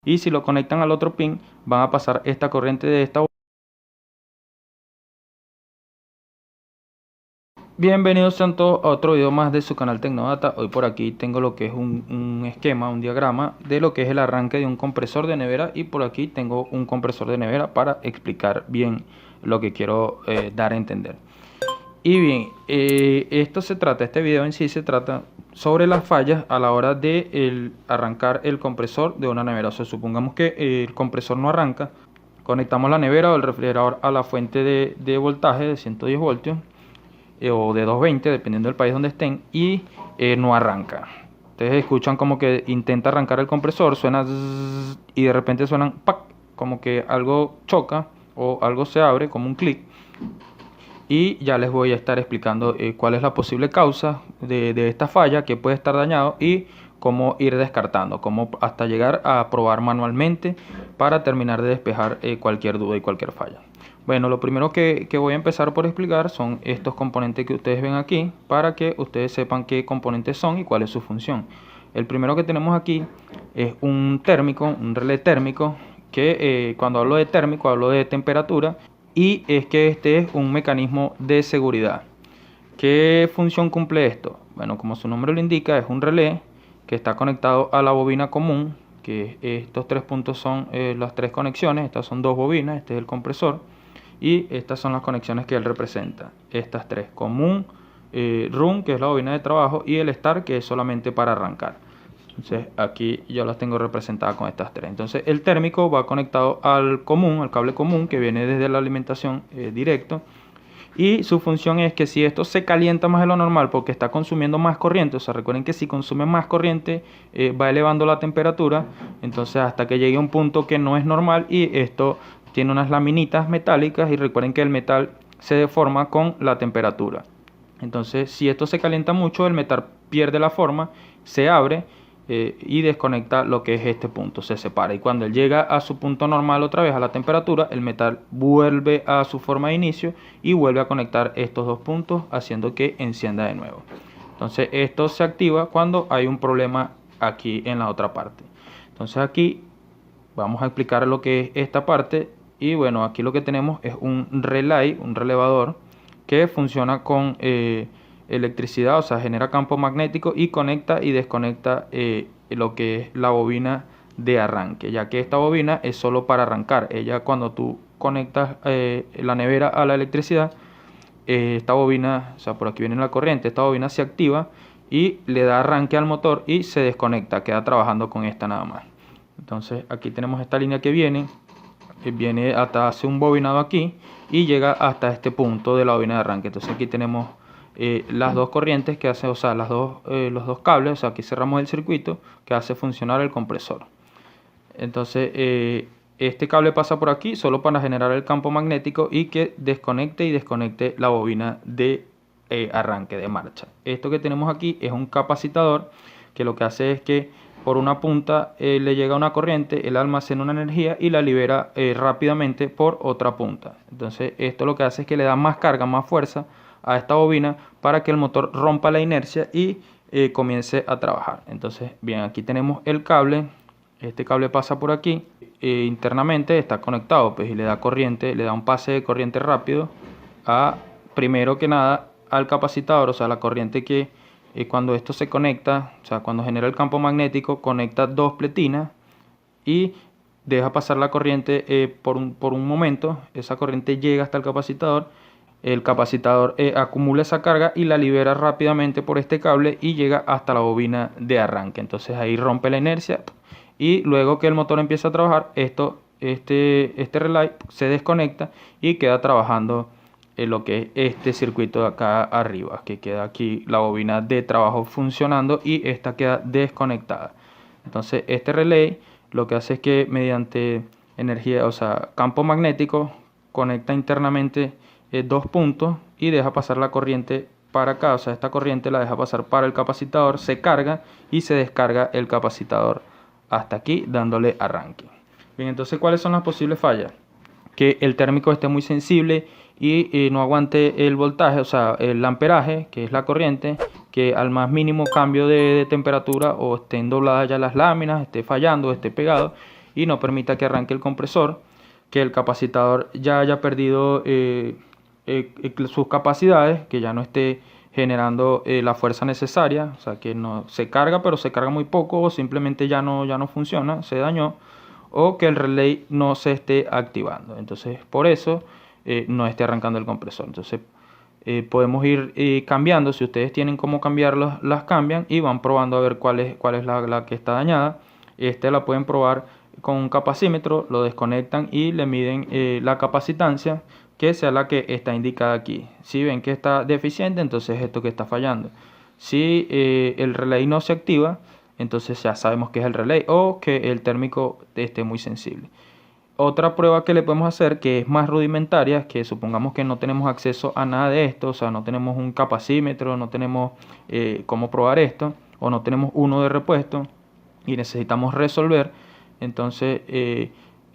y si lo conectan al otro pin van a pasar esta corriente de esta. Bienvenidos sean todos a otro video más de su canal Tecnodata. Hoy por aquí tengo lo que es un esquema, un diagrama de lo que es el arranque de un compresor de nevera, y por aquí tengo un compresor de nevera para explicar bien lo que quiero dar a entender. Y bien, este video en sí se trata sobre las fallas a la hora de arrancar el compresor de una nevera. O sea, supongamos que el compresor no arranca, conectamos la nevera o el refrigerador a la fuente de voltaje de 110 voltios o de 220, dependiendo del país donde estén, y no arranca. Ustedes escuchan como que intenta arrancar el compresor, suena zzz, y de repente suenan ¡pac!, como que algo choca o algo se abre, como un clic. Y ya les voy a estar explicando cuál es la posible causa de esta falla, que puede estar dañado, y cómo ir descartando, cómo hasta llegar a probar manualmente para terminar de despejar cualquier duda y cualquier falla. Bueno, lo primero que voy a empezar por explicar son estos componentes que ustedes ven aquí, para que ustedes sepan qué componentes son y cuál es su función. El primero que tenemos aquí es un térmico, un relé térmico, que cuando hablo de térmico hablo de temperatura, y es que este es un mecanismo de seguridad. ¿Qué función cumple esto? Bueno, como su nombre lo indica, es un relé que está conectado a la bobina común, que estos tres puntos son las tres conexiones. Estas son dos bobinas, este es el compresor, y estas son las conexiones que él representa. Estas tres: común, run, que es la bobina de trabajo, y el start, que es solamente para arrancar. Entonces aquí yo las tengo representadas con estas tres. Entonces el térmico va conectado al común, al cable común, que viene desde la alimentación directo. Y su función es que si esto se calienta más de lo normal porque está consumiendo más corriente, o sea, recuerden que si consume más corriente va elevando la temperatura, entonces hasta que llegue a un punto que no es normal, y esto tiene unas laminitas metálicas, y recuerden que el metal se deforma con la temperatura. Entonces si esto se calienta mucho, el metal pierde la forma, se abre y desconecta lo que es este punto, se separa, y cuando él llega a su punto normal otra vez, a la temperatura, el metal vuelve a su forma de inicio y vuelve a conectar estos dos puntos, haciendo que encienda de nuevo. Entonces esto se activa cuando hay un problema aquí en la otra parte. Entonces aquí vamos a explicar lo que es esta parte. Y bueno, aquí lo que tenemos es un relay, un relevador, que funciona con electricidad, o sea, genera campo magnético y conecta y desconecta lo que es la bobina de arranque, ya que esta bobina es solo para arrancar. Ella, cuando tú conectas la nevera a la electricidad, esta bobina, o sea, por aquí viene la corriente, esta bobina se activa y le da arranque al motor y se desconecta, queda trabajando con esta nada más. Entonces aquí tenemos esta línea que viene hasta, hace un bobinado aquí y llega hasta este punto de la bobina de arranque. Entonces aquí tenemos las dos corrientes que hace, o sea, los dos cables, o sea, aquí cerramos el circuito que hace funcionar el compresor. Entonces este cable pasa por aquí solo para generar el campo magnético y que desconecte y desconecte la bobina de arranque, de marcha. Esto que tenemos aquí es un capacitador, que lo que hace es que por una punta le llega una corriente, él almacena una energía y la libera rápidamente por otra punta. Entonces esto lo que hace es que le da más carga, más fuerza a esta bobina para que el motor rompa la inercia y comience a trabajar. Entonces bien, aquí tenemos el cable. Este cable pasa por aquí, internamente está conectado, pues, y le da corriente, le da un pase de corriente rápido primero que nada al capacitador. O sea, la corriente que cuando esto se conecta, o sea, cuando genera el campo magnético, conecta dos pletinas y deja pasar la corriente por un momento. Esa corriente llega hasta el capacitador acumula esa carga y la libera rápidamente por este cable y llega hasta la bobina de arranque. Entonces ahí rompe la inercia, y luego que el motor empieza a trabajar, este relay se desconecta y queda trabajando lo que es este circuito de acá arriba, que queda aquí la bobina de trabajo funcionando y esta queda desconectada. Entonces este relay lo que hace es que mediante energía, o sea, campo magnético, conecta internamente dos puntos y deja pasar la corriente para acá. O sea, esta corriente la deja pasar para el capacitador, se carga y se descarga el capacitador hasta aquí, dándole arranque. Bien, entonces, ¿cuáles son las posibles fallas? Que el térmico esté muy sensible y no aguante el voltaje, o sea, el amperaje, que es la corriente, que al más mínimo cambio de temperatura o estén dobladas ya las láminas, esté fallando, esté pegado. y no permita que arranque el compresor, que el capacitador ya haya perdido sus capacidades, que ya no esté generando la fuerza necesaria, o sea que no se carga, pero se carga muy poco, o simplemente ya no funciona, se dañó, o que el relay no se esté activando. Entonces por eso no esté arrancando el compresor. Entonces podemos ir cambiando. Si ustedes tienen cómo cambiarlos, las cambian y van probando a ver cuál es la que está dañada. La pueden probar con un capacímetro, lo desconectan y le miden la capacitancia, que sea la que está indicada aquí. Si ven que está deficiente, entonces esto que está fallando. Si el relay no se activa, entonces ya sabemos que es el relay o que el térmico esté muy sensible. Otra prueba que le podemos hacer, que es más rudimentaria, que supongamos que no tenemos acceso a nada de esto, o sea, no tenemos un capacímetro, no tenemos cómo probar esto, o no tenemos uno de repuesto y necesitamos resolver, entonces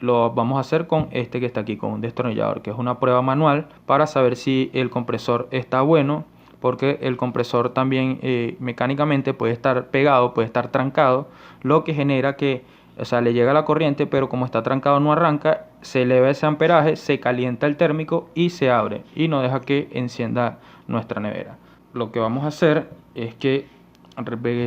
lo vamos a hacer con este que está aquí, con un destornillador, que es una prueba manual para saber si el compresor está bueno, porque el compresor también mecánicamente puede estar pegado, puede estar trancado, lo que genera que, o sea, le llega la corriente, pero como está trancado no arranca, se eleva ese amperaje, se calienta el térmico y se abre y no deja que encienda nuestra nevera. Lo que vamos a hacer es que,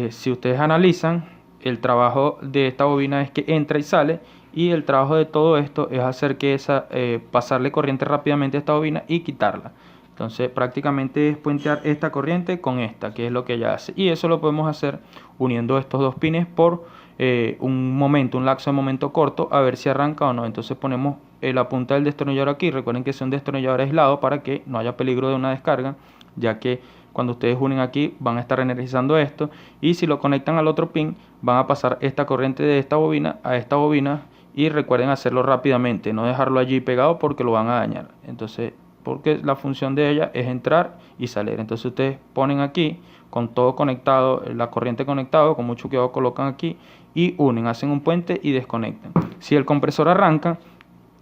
si ustedes analizan, el trabajo de esta bobina es que entra y sale, y el trabajo de todo esto es hacer que pasarle corriente rápidamente a esta bobina y quitarla. Entonces prácticamente es puentear esta corriente con esta, que es lo que ella hace, y eso lo podemos hacer uniendo estos dos pines por un lapso de momento corto, a ver si arranca o no. Entonces ponemos la punta del destornillador aquí. Recuerden que es un destornillador aislado para que no haya peligro de una descarga, ya que cuando ustedes unen aquí van a estar energizando esto, y si lo conectan al otro pin van a pasar esta corriente de esta bobina a esta bobina, y recuerden hacerlo rápidamente, no dejarlo allí pegado porque lo van a dañar. Entonces, porque la función de ella es entrar y salir. Entonces ustedes ponen aquí con todo conectado, la corriente conectado, con mucho cuidado colocan aquí y unen, hacen un puente y desconectan. Si el compresor arranca,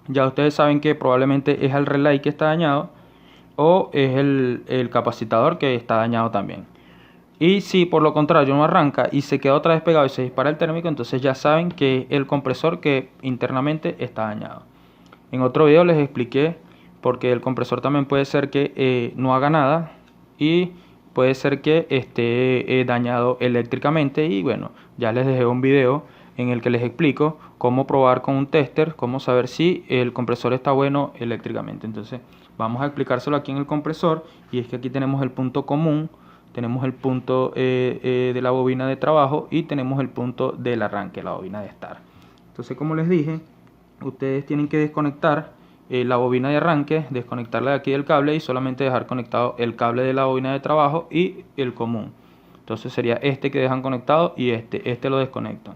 ya ustedes saben que probablemente es el relay que está dañado, o es el capacitador que está dañado también. Y si por lo contrario no arranca y se queda otra vez pegado y se dispara el térmico, entonces ya saben que es el compresor que internamente está dañado. En otro video les expliqué porque el compresor también puede ser que no haga nada, y puede ser que esté dañado eléctricamente, y bueno, ya les dejé un video en el que les explico cómo probar con un tester, cómo saber si el compresor está bueno eléctricamente. Entonces vamos a explicárselo aquí en el compresor, y es que aquí tenemos el punto común, tenemos el punto de la bobina de trabajo y tenemos el punto del arranque, la bobina de start. Entonces, como les dije, ustedes tienen que desconectar la bobina de arranque, desconectarla de aquí del cable y solamente dejar conectado el cable de la bobina de trabajo y el común. Entonces sería este que dejan conectado y este lo desconectan,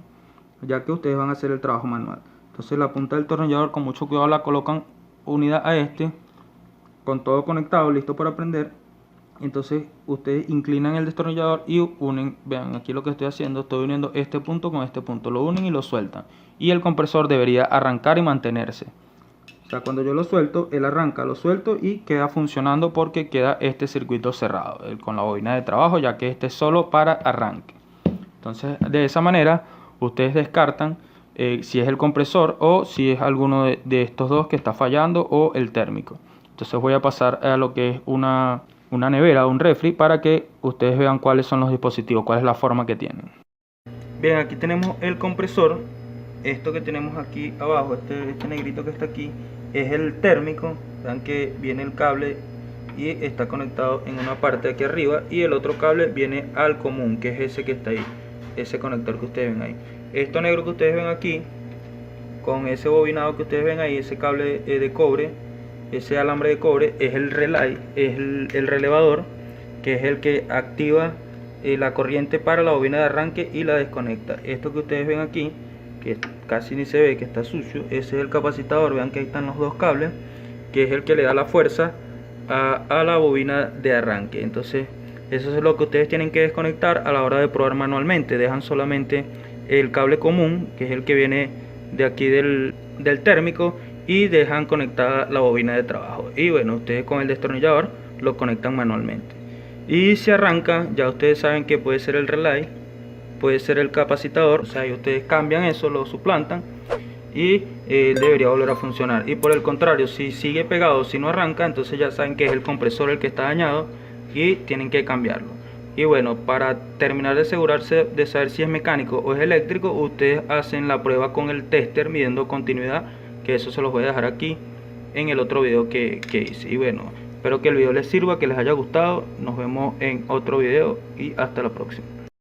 ya que ustedes van a hacer el trabajo manual. Entonces la punta del tornillador con mucho cuidado la colocan unida a con todo conectado, listo para prender. Entonces ustedes inclinan el destornillador y unen. Vean aquí lo que estoy haciendo, estoy uniendo este punto con este punto, lo unen y lo sueltan, y el compresor debería arrancar y mantenerse. O sea, cuando yo lo suelto, él arranca, lo suelto y queda funcionando, porque queda este circuito cerrado con la bobina de trabajo, ya que este es solo para arranque. Entonces de esa manera ustedes descartan si es el compresor o si es alguno de estos dos que está fallando, o el térmico. Entonces voy a pasar a lo que es una nevera o un refri, para que ustedes vean cuáles son los dispositivos, cuál es la forma que tienen. Bien, aquí tenemos el compresor. Esto que tenemos aquí abajo, este negrito que está aquí, es el térmico. Vean que viene el cable y está conectado en una parte aquí arriba, y el otro cable viene al común, que es ese que está ahí, ese conector que ustedes ven ahí. Esto negro que ustedes ven aquí, con ese bobinado que ustedes ven ahí, ese cable de cobre, ese alambre de cobre, es el relay, es el relevador, que es el que activa la corriente para la bobina de arranque y la desconecta. Esto que ustedes ven aquí, que casi ni se ve, que está sucio, ese es el capacitador. Vean que ahí están los dos cables, que es el que le da la fuerza a la bobina de arranque. Entonces eso es lo que ustedes tienen que desconectar a la hora de probar manualmente. Dejan solamente el cable común, que es el que viene de aquí del térmico, y dejan conectada la bobina de trabajo, y bueno, ustedes con el destornillador lo conectan manualmente. Y si arranca, ya ustedes saben que puede ser el relay, puede ser el capacitador. O sea, y ustedes cambian eso, lo suplantan, y debería volver a funcionar. Y por el contrario, si sigue pegado, si no arranca, entonces ya saben que es el compresor el que está dañado y tienen que cambiarlo. Y bueno, para terminar de asegurarse de saber si es mecánico o es eléctrico, ustedes hacen la prueba con el tester midiendo continuidad, que eso se los voy a dejar aquí en el otro video que hice. Y bueno, espero que el video les sirva, que les haya gustado. Nos vemos en otro video y hasta la próxima.